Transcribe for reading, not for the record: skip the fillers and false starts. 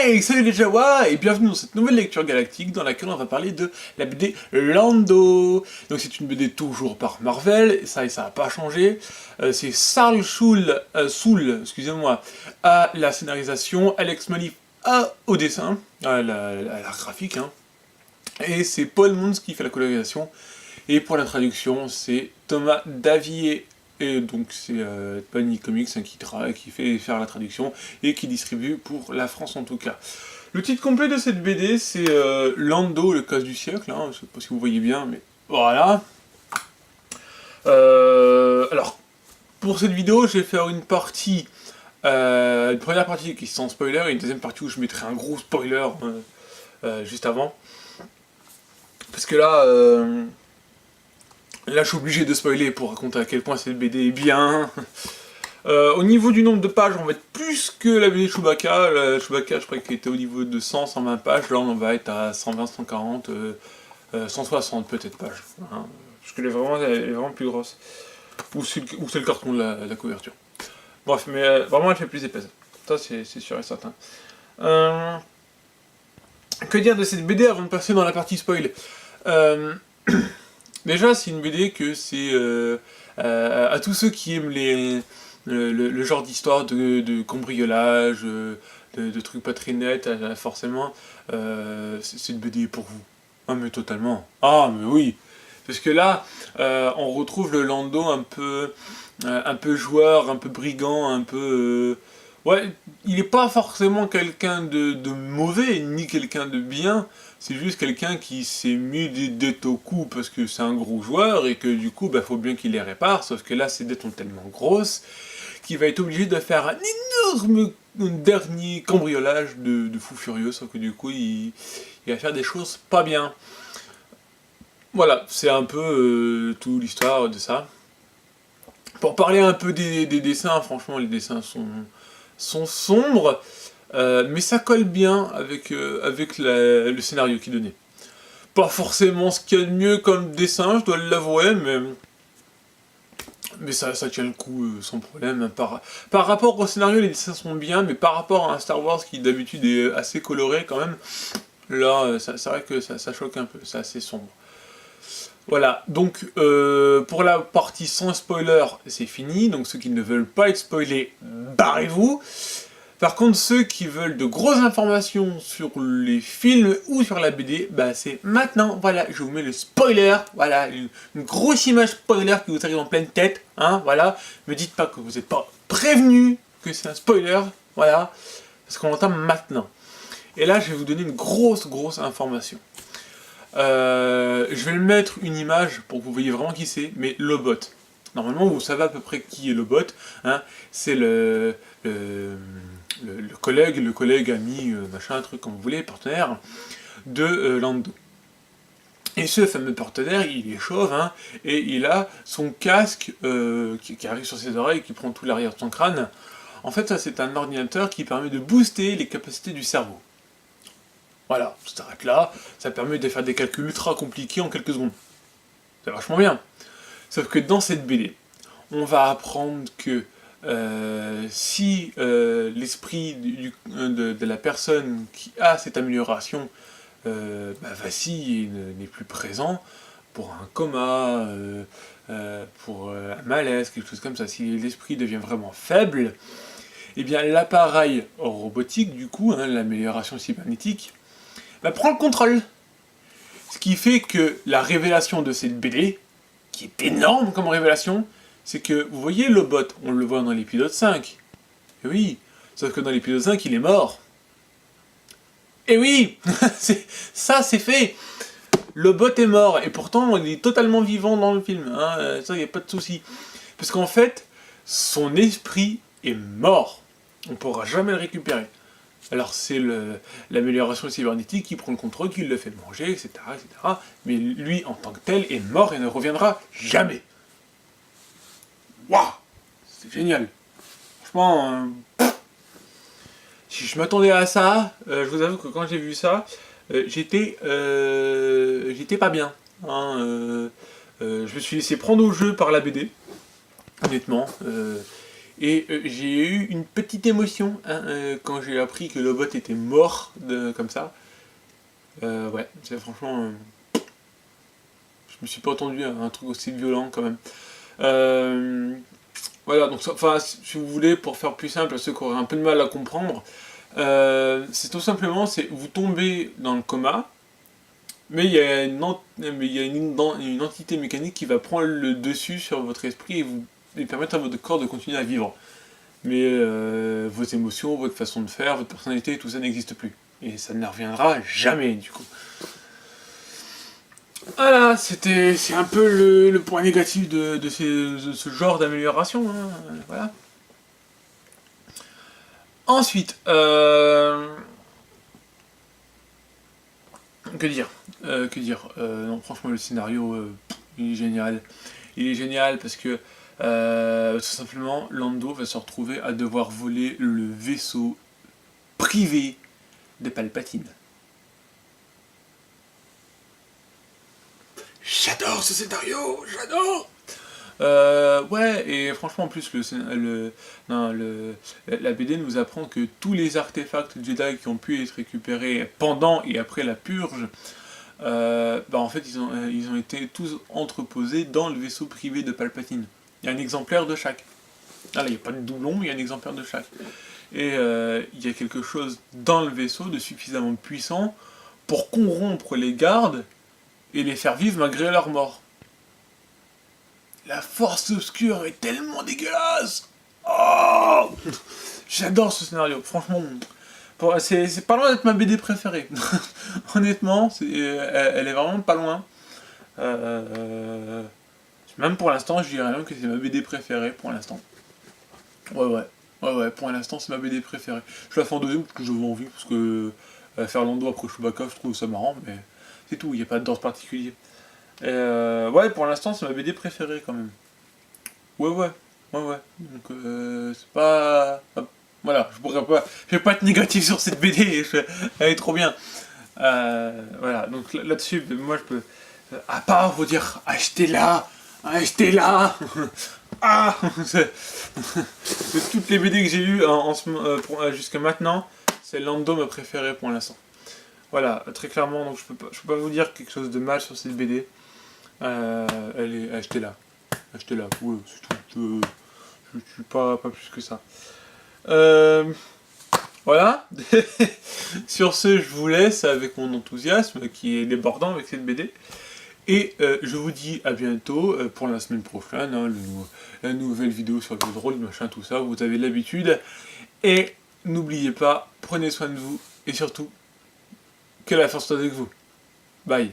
Hey, salut les Jawa et bienvenue dans cette nouvelle lecture galactique dans laquelle on va parler de la BD Lando. Donc c'est une BD toujours par Marvel, et ça n'a pas changé. C'est Charles Soule, excusez-moi, à la scénarisation, Alex Malif au dessin, à l'art graphique, hein. Et c'est Paul Mons qui fait la colorisation. Et pour la traduction, c'est Thomas Davier. Et donc c'est Panini Comics hein, qui fait faire la traduction et qui distribue pour la France en tout cas. Le titre complet de cette BD c'est Lando, le casse du siècle, hein, je sais pas si vous voyez bien, mais voilà. Alors, pour cette vidéo, je vais faire une partie, une première partie qui est sans spoiler, et une deuxième partie où je mettrai un gros spoiler juste avant. Parce que là, je suis obligé de spoiler pour raconter à quel point cette BD est bien. Au niveau du nombre de pages, on va être plus que la BD Chewbacca. La Chewbacca, je crois qu'elle était au niveau de 100, 120 pages. Là, on va être à 120, 140, 160 peut-être pages. Hein, parce qu'elle est vraiment plus grosse. Ou c'est le carton de la couverture. Bref, mais vraiment, elle fait plus épaisse. Ça, c'est sûr et certain. Que dire de cette BD avant de passer dans la partie spoil? Déjà, c'est une BD que c'est à tous ceux qui aiment le genre d'histoire de cambriolage, de trucs pas très nets, forcément, c'est une BD pour vous. Ah, mais totalement. Ah, mais oui. Parce que là, on retrouve le Lando un peu joueur, un peu brigand, un peu... ouais, il n'est pas forcément quelqu'un de mauvais, ni quelqu'un de bien. C'est juste quelqu'un qui s'est mis des dettes au cou parce que c'est un gros joueur et que du coup, bah, faut bien qu'il les répare. Sauf que là, ses dettes sont tellement grosses qu'il va être obligé de faire un énorme dernier cambriolage de fou furieux. Sauf que du coup, il va faire des choses pas bien. Voilà, c'est un peu toute l'histoire de ça. Pour parler un peu des dessins, franchement, les dessins sont sombres. Mais ça colle bien avec le scénario qui donnait. Pas forcément ce qu'il y a de mieux comme dessin, je dois l'avouer, mais ça tient le coup sans problème. Par rapport au scénario, les dessins sont bien, mais par rapport à un Star Wars qui d'habitude est assez coloré quand même, là, c'est vrai que ça choque un peu, c'est assez sombre. Voilà, donc pour la partie sans spoiler, c'est fini, donc ceux qui ne veulent pas être spoilés, barrez-vous. Par contre, ceux qui veulent de grosses informations sur les films ou sur la BD, bah c'est maintenant, voilà, je vous mets le spoiler, voilà, une grosse image spoiler qui vous arrive en pleine tête, hein, voilà. Me dites pas que vous n'êtes pas prévenu que c'est un spoiler, voilà, parce qu'on entame maintenant. Et là, je vais vous donner une grosse information. Je vais le mettre une image pour que vous voyez vraiment qui c'est, mais Lobot. Normalement, vous savez à peu près qui est Lobot, hein, c'est le collègue, ami, machin, truc comme vous voulez, partenaire de Lando. Et ce fameux partenaire, il est chauve, hein, et il a son casque qui arrive sur ses oreilles, qui prend tout l'arrière de son crâne. En fait, ça c'est un ordinateur qui permet de booster les capacités du cerveau. Voilà, ça s'arrête là, ça permet de faire des calculs ultra compliqués en quelques secondes. C'est vachement bien. Sauf que dans cette BD, on va apprendre que si l'esprit de la personne qui a cette amélioration vacille et n'est plus présent, pour un coma, pour un malaise, quelque chose comme ça, si l'esprit devient vraiment faible, eh bien l'appareil robotique, du coup, hein, l'amélioration cybernétique, prend le contrôle. Ce qui fait que la révélation de cette BD, qui est énorme comme révélation, c'est que, vous voyez le bot, on le voit dans l'épisode 5. Et oui, sauf que dans l'épisode 5, il est mort. Et oui, ça c'est fait. Le bot est mort, et pourtant il est totalement vivant dans le film, hein, ça il n'y a pas de souci. Parce qu'en fait, son esprit est mort. On ne pourra jamais le récupérer. Alors c'est l'amélioration cybernétique qui prend le contrôle, qui le fait manger, etc., etc. Mais lui, en tant que tel, est mort et ne reviendra jamais. Waouh, c'est génial. Franchement, si je m'attendais à ça, je vous avoue que quand j'ai vu ça, j'étais pas bien. Hein, je me suis laissé prendre au jeu par la BD, honnêtement. Et j'ai eu une petite émotion hein, quand j'ai appris que Lobot était mort comme ça. Ouais, c'est franchement... je me suis pas attendu à un truc aussi violent quand même. Voilà, donc enfin, si vous voulez, pour faire plus simple, à ceux qui auraient un peu de mal à comprendre, c'est tout simplement, c'est vous tombez dans le coma, mais il y a une entité mécanique qui va prendre le dessus sur votre esprit et permettre à votre corps de continuer à vivre. Mais vos émotions, votre façon de faire, votre personnalité, tout ça n'existe plus. Et ça ne reviendra jamais, du coup. Voilà, c'est un peu le point négatif de ce genre d'amélioration. Hein, voilà. Ensuite, que dire non, franchement, le scénario, il est génial. Il est génial parce que, tout simplement, Lando va se retrouver à devoir voler le vaisseau privé de Palpatine. J'adore ce scénario, j'adore. Ouais, et franchement, en plus, la BD nous apprend que tous les artefacts Jedi qui ont pu être récupérés pendant et après la purge, en fait, ils ont été tous entreposés dans le vaisseau privé de Palpatine. Il y a un exemplaire de chaque. Ah là, il n'y a pas de doublon, il y a un exemplaire de chaque. Et il y a quelque chose dans le vaisseau de suffisamment puissant pour corrompre les gardes et les faire vivre malgré leur mort. La force obscure est tellement dégueulasse. Oh, j'adore ce scénario, franchement. C'est pas loin d'être ma BD préférée. Honnêtement, elle est vraiment pas loin. Même pour l'instant, je dirais même que c'est ma BD préférée pour l'instant. Ouais, pour l'instant, c'est ma BD préférée. Je la fais en deuxième parce que j'avais envie, parce que faire Lando après Chewbacca, je trouve ça marrant, mais c'est tout, il n'y a pas de danse particulier. Et ouais, pour l'instant, c'est ma BD préférée quand même. Ouais. Donc, c'est pas. Voilà, je vais pas être négatif sur cette BD, elle est trop bien. Voilà, donc là-dessus, moi je peux. À part vous dire, achetez-la. Ah de toutes les BD que j'ai eues jusqu'à maintenant, c'est Lando ma préférée pour l'instant. Voilà, très clairement, donc je peux pas vous dire quelque chose de mal sur cette BD. Achetez-la. Achetez-la, ouais, c'est tout. Je suis pas plus que ça. Voilà. Sur ce, je vous laisse avec mon enthousiasme qui est débordant avec cette BD. Et je vous dis à bientôt pour la semaine prochaine, hein, la nouvelle vidéo sur le jeu de rôle, machin, tout ça, vous avez l'habitude. Et n'oubliez pas, prenez soin de vous et surtout, que la force soit avec vous. Bye.